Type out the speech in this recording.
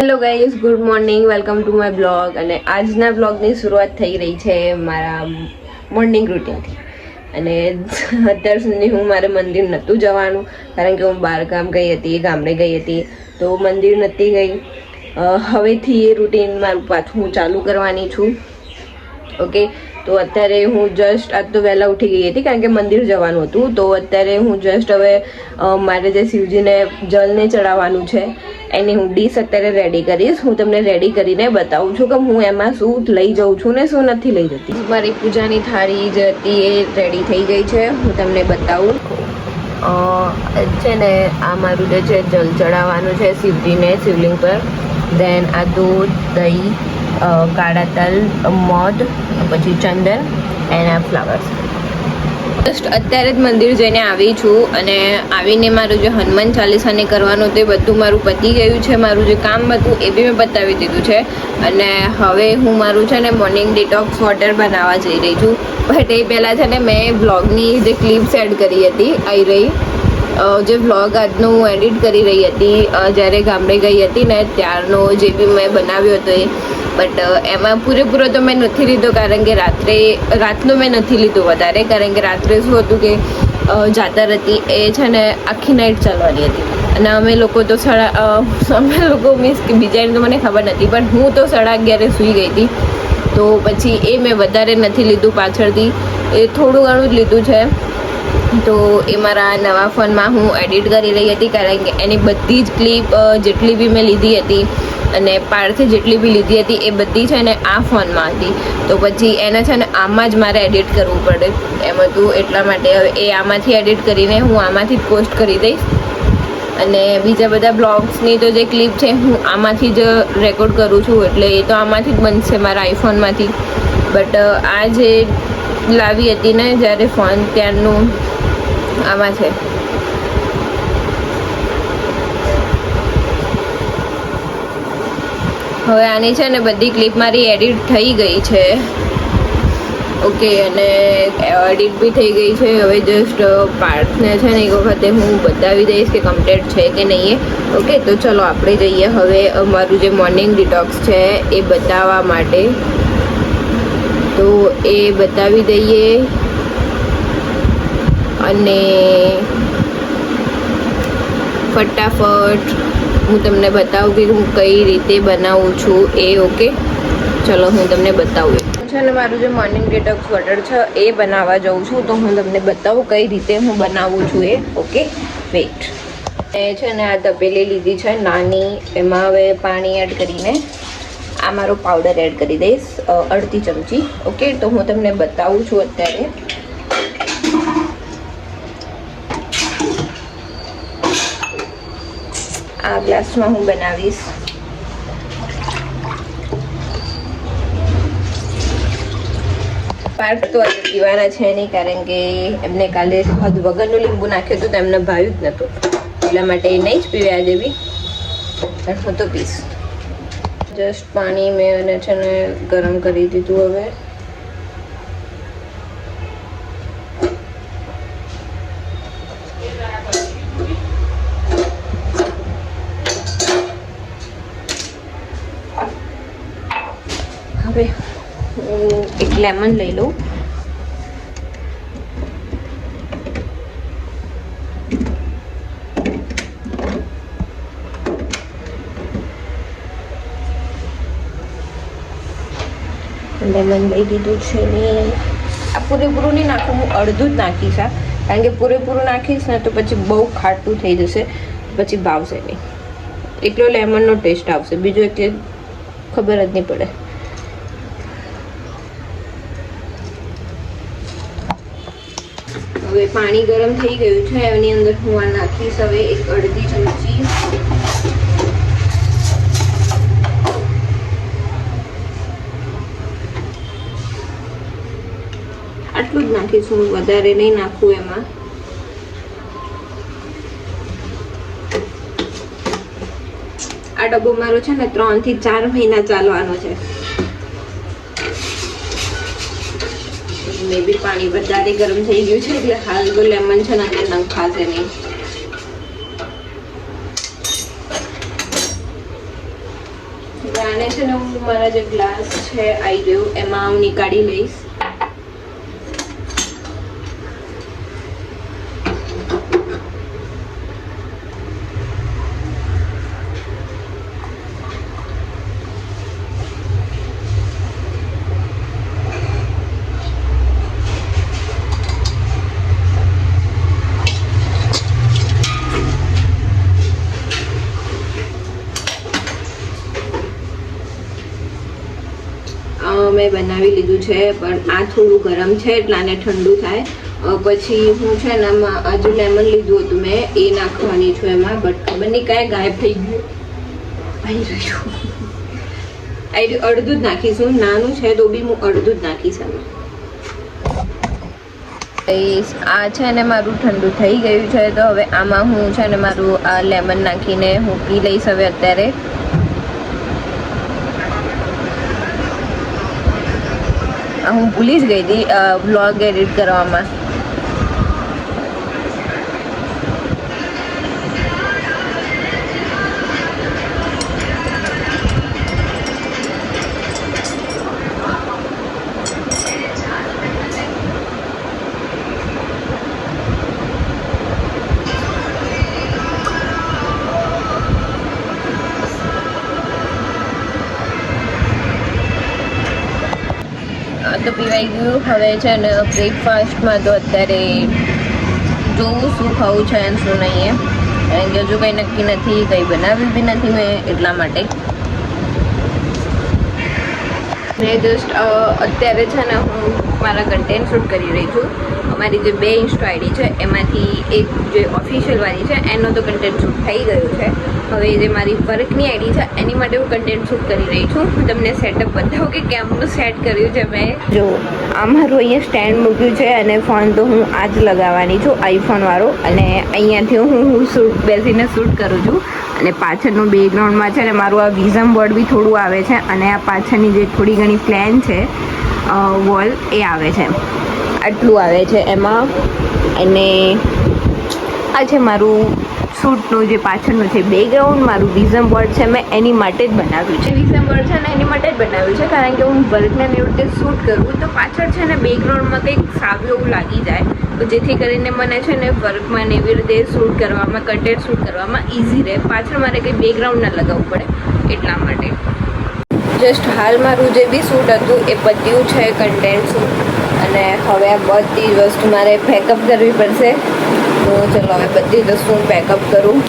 Hello guys, good morning, welcome to my blog. અને આજના બ્લોગની શરૂઆત થઈ રહી છે મારા મોર્નિંગ રૂટીનથી. અને અત્યાર સુધી હું મારે મંદિર નહોતું જવાનું, કારણ કે હું બહાર ગામ ગઈ હતી, ગામડે ગઈ હતી, તો મંદિર નહોતી ગઈ. હવેથી એ રૂટીન મારું પાછું હું ચાલુ કરવાની છું. ઓકે, તો અત્યારે હું જસ્ટ આજ તો વહેલા ઉઠી ગઈ હતી કારણ કે મંદિર જવાનું હતું. તો અત્યારે હું જસ્ટ હવે મારે જે શિવજીને જલને ચડાવવાનું છે એની હું ડીશ અત્યારે રેડી કરીશ. હું તમને રેડી કરીને બતાવું છું કે હું એમાં શું લઈ જાઉં છું ને શું નથી લઈ જતી. મારી પૂજાની થાળી જે હતી એ રેડી થઈ ગઈ છે, હું તમને બતાવું. છે ને આ મારું જે છે જલ ચડાવવાનું છે શિવજીને શિવલિંગ પર. દેન આ દૂધ, દહીં, કાળા તલ, મધ, પછી ચંદન એન્ડ આ ફ્લાવર્સ. જસ્ટ અત્યારે જ મંદિર જઈને આવી છું અને આવીને મારું જે હનુમાન ચાલીસાને કરવાનું તે બધું મારું પતી ગયું છે. મારું જે કામ હતું એ બી મેં પતાવી દીધું છે. અને હવે હું મારું છે ને મોર્નિંગ ડિટોક્સ વોટર બનાવવા જઈ રહી છું. બટ એ પહેલાં છે ને મેં બ્લોગની જે ક્લિપ્સ એડ કરી હતી આવી રહી, જે વ્લોગ આજનો હું એડિટ કરી રહી હતી જ્યારે ગામડે ગઈ હતી ને ત્યારનો જે બી મેં બનાવ્યો હતો એ. બટ એમાં પૂરેપૂરો તો મેં નથી લીધો કારણ કે રાતનો મેં નથી લીધો વધારે, કારણ કે રાત્રે શું હતું કે જાતર હતી એ છે ને આખી નાઇટ ચાલવાની હતી. અને અમે લોકો મીન્સ કે બીજાને તો મને ખબર નથી, પણ હું તો 11:30 સૂઈ ગઈ હતી. તો પછી એ મેં વધારે નથી લીધું, પાછળથી એ થોડું ઘણું જ લીધું છે. તો એ મારા નવા ફોનમાં હું એડિટ કરી રહી હતી કારણ કે એની બધી જ ક્લિપ જેટલી બી મેં લીધી હતી અને પાર્ટથી જેટલી બી લીધી હતી એ બધી છે ને આ ફોનમાં હતી. તો પછી એને છે ને આમાં જ મારે એડિટ કરવું પડે એમ હતું. એટલા માટે હવે એ આમાંથી એડિટ કરીને હું આમાંથી જ પોસ્ટ કરી દઈશ. અને બીજા બધા બ્લોગ્સની તો જે ક્લિપ છે હું આમાંથી જ રેકોર્ડ કરું છું, એટલે એ તો આમાંથી જ બનશે મારા આઈફોનમાંથી. બટ આ જે લાવી હતી ને જ્યારે ફોન ત્યારનું આમાં છે. હવે આની છે ને બધી ક્લિપ મારી એડિટ થઈ ગઈ છે. ઓકે, અને એડિટ બી થઈ ગઈ છે. હવે જસ્ટ પાર્ટને છે ને એક વખતે હું બતાવી દઈશ કે કમ્પ્લીટ છે કે નહીં. ઓકે, તો ચલો આપણે જઈએ હવે અમારું જે મોર્નિંગ ડિટોક્સ છે એ બતાવવા માટે. તો એ બતાવી દઈએ અને ફટાફટ હું તમને બતાવું કે હું કઈ રીતે બનાવું છું એ. ઓકે, ચલો હું તમને બતાવું. છે ને મારું જે મોર્નિંગ ડિટોક્સ વોટર છે એ બનાવવા જાઉં છું, તો હું તમને બતાવું કઈ રીતે હું બનાવું છું એ. Okay, weight. એ છે ને આ તપેલી લીધી છે નાની, એમાં હવે પાણી એડ કરીને આ મારો પાવડર એડ કરી દઈશ, અડધી ચમચી. ઓકે, તો હું તમને બતાવું છું અત્યારે. આ ગ્લાસમાં હું બનાવીશ. પાર્ટ તો આજે પીવાના છે નહીં કારણ કે એમને કાલે હદ વગરનું લીંબુ નાખ્યું હતું તો એમને ભાવ્યું જ નહોતું, એટલા માટે એ નહીં જ પીવે આજે બી. પણ હું તો પીશ. જસ્ટ પાણી મેં એને છે ને ગરમ કરી દીધું. હવે હું એક લેમન લઈ લઉં. લેમન લઈ લીધું છે ને આ પૂરેપૂરું નહીં નાખું, હું અડધું જ નાખીશ આ, કારણ કે પૂરેપૂરું નાખીશ ને તો પછી બહુ ખાટું થઈ જશે, પછી ભાવશે નહીં. એટલો લેમનનો ટેસ્ટ આવશે, બીજો એટલે ખબર જ નહીં પડે. હવે પાણી ગરમ થઈ ગયું છે, એની અંદર હું આ નાખીશ હવે એક અડધી ચમચી. આટલું જ નાખીશ હું, વધારે નહીં નાખું એમાં. આ ડબ્બો મારો છે ને 3 થી 4 મહિના ચાલવાનો છે. મે બી પાણી વધારે ગરમ થઈ ગયું છે એટલે હાલ તો લેમન છે ને નખાશે નહીં. આને છે ને હું મારા જે ગ્લાસ છે આવી ગયું એમાં હું નીકાળી લઈશ. મેં બનાવી લીધું છે પણ આ થોડું ગરમ છે એટલે આને ઠંડુ થાય પછી હું છે ને આમાં હજુ લેમન લીધું હતું મેં એ નાખવાની છું એમાં બટ ખબર નહીં કાંઈ ગાયબ થઈ ગયું આવી રહ્યું અડધું જ નાખીશ હું નાનું છે તો બી હું અડધું જ નાખીશ આમાં. આ છે ને મારું ઠંડુ થઈ ગયું છે તો હવે આમાં હું છે ને મારું આ લેમન નાખીને હું પી લઈશ હવે અત્યારે. હું ભૂલી જ ગઈ હતી બ્લોગ એડિટ કરવામાં. તો પીવાઈ ગયું. હવે છે ને બ્રેકફાસ્ટમાં તો અત્યારે જોવું શું ખાવું છે અને શું નહીં કારણ કે હજુ કંઈ નક્કી નથી, કંઈ બનાવ્યું બી નથી મેં એટલા માટે. મેં જસ્ટ અત્યારે છે ને હું મારા કન્ટેન્ટ શૂટ કરી રહી છું. અમારી જે 2 ઇન્સ્ટા આઈડી છે એમાંથી એક જે ઓફિશિયલવાળી છે એનો તો કન્ટેન્ટ શૂટ થઈ ગયું છે. હવે જે મારી વર્કની આઈડી છે એની માટે હું કન્ટેન્ટ શૂટ કરી રહી છું. હું તમને સેટઅપ બતાવું કે કેમનું સેટ કર્યું છે મેં. જો આ મારું અહીંયા સ્ટેન્ડ મૂક્યું છે અને ફોન તો હું આ જ લગાવવાની છું, આઈફોનવાળો. અને અહીંયાથી હું શૂટ બેસીને શૂટ કરું છું. અને પાછળનું બેકગ્રાઉન્ડમાં છે ને મારું આ વિઝન બોર્ડ બી થોડું આવે છે અને આ પાછળની જે થોડી ઘણી પ્લેન છે વોલ એ આવે છે, આટલું આવે છે એમાં. અને આ છે મારું શૂટનું જે પાછળનું છે બેકગ્રાઉન્ડ, મારું વિઝન બોર્ડ છે મેં એની માટે જ બનાવ્યું છે. વિઝન બોર્ડ છે ને એની માટે જ બનાવ્યું છે કારણ કે હું વર્કને એવી રીતે શૂટ કરું તો પાછળ છે ને બેકગ્રાઉન્ડમાં કંઈક સારું એવું લાગી જાય તો જેથી કરીને મને છે ને વર્કમાં ને એવી રીતે શૂટ કરવામાં, કન્ટેન્ટ શૂટ કરવામાં ઇઝી રહે. પાછળ મારે કંઈ બેકગ્રાઉન્ડ ના લગાવવું પડે એટલા માટે. જસ્ટ હાલ મારું જે બી શૂટ હતું એ પત્યું છે કન્ટેન્ટ શૂટ. અને હવે આ બધી જ વસ્તુ મારે પેકઅપ કરવી પડશે. તો ચલો હવે બધી જ વસ્તુ હું પેકઅપ કરું.